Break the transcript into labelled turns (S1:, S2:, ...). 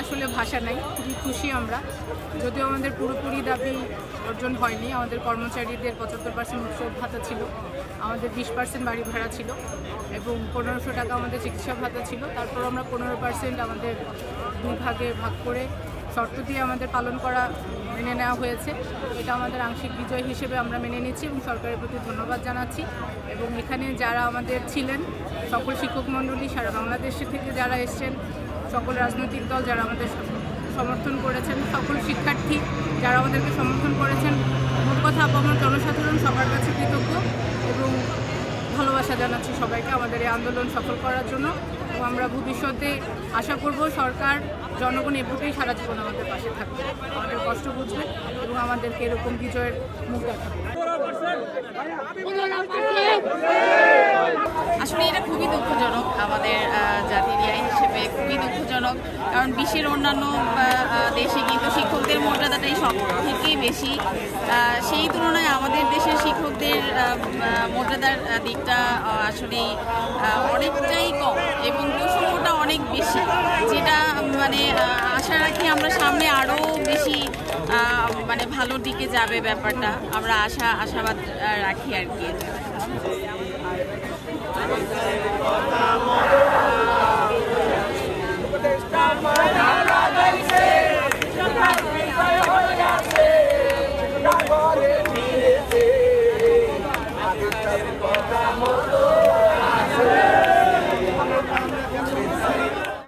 S1: আসলে ভাষা নাই, খুবই খুশি আমরা। যদিও আমাদের পুরোপুরি দাবি অর্জন হয়নি, আমাদের কর্মচারীদের 75% উৎসব ভাতা ছিল, আমাদের 20% বাড়ি ভাড়া ছিল এবং 1500 টাকা আমাদের চিকিৎসা ভাতা ছিল। তারপর আমরা 15% আমাদের 2 ভাগে ভাগ করে শর্ত দিয়ে আমাদের পালন করা মেনে নেওয়া হয়েছে। এটা আমাদের আংশিক বিজয় হিসেবে আমরা মেনে নিচ্ছি এবং সরকারের প্রতি ধন্যবাদ জানাচ্ছি। এবং এখানে যারা আমাদের ছিলেন, সকল শিক্ষক মণ্ডলী, সারা বাংলাদেশ থেকে যারা এসছেন, সকল রাজনৈতিক দল যারা আমাদের সমর্থন করেছেন, সকল শিক্ষার্থী যারা আমাদেরকে সমর্থন করেছেন, মোট কথা আপামর জনসাধারণ সবার কাছে কৃতজ্ঞ এবং ভালোবাসা জানাচ্ছি সবাইকে আমাদের এই আন্দোলন সফল করার জন্য। এবং আমরা ভবিষ্যতে আশা করব সরকার জনগণ এভাবেই সারা জীবন আমাদের পাশে থাকবে, আমাদের কষ্ট বুঝবে এবং আমাদেরকে এরকম বিজয়ের মুখ দেখাবে।
S2: আসলে এটা খুবই দুঃখজনক, আমাদের জাতির ইয়া হিসেবে খুবই দুঃখজনক। কারণ বিশ্বের অন্যান্য দেশে কিন্তু শিক্ষকদের মর্যাদাটাই সব থেকেই বেশি। সেই তুলনায় আমাদের দেশের শিক্ষকদের মর্যাদার দিকটা আসলে অনেকটাই কম এবং বৈষম্যটা অনেক বেশি, যেটা মানে আশা রাখি আমরা সামনে আরও বেশি মানে ভালোর দিকে যাবে ব্যাপারটা, আমরা আশাবাদ রাখি আর কি।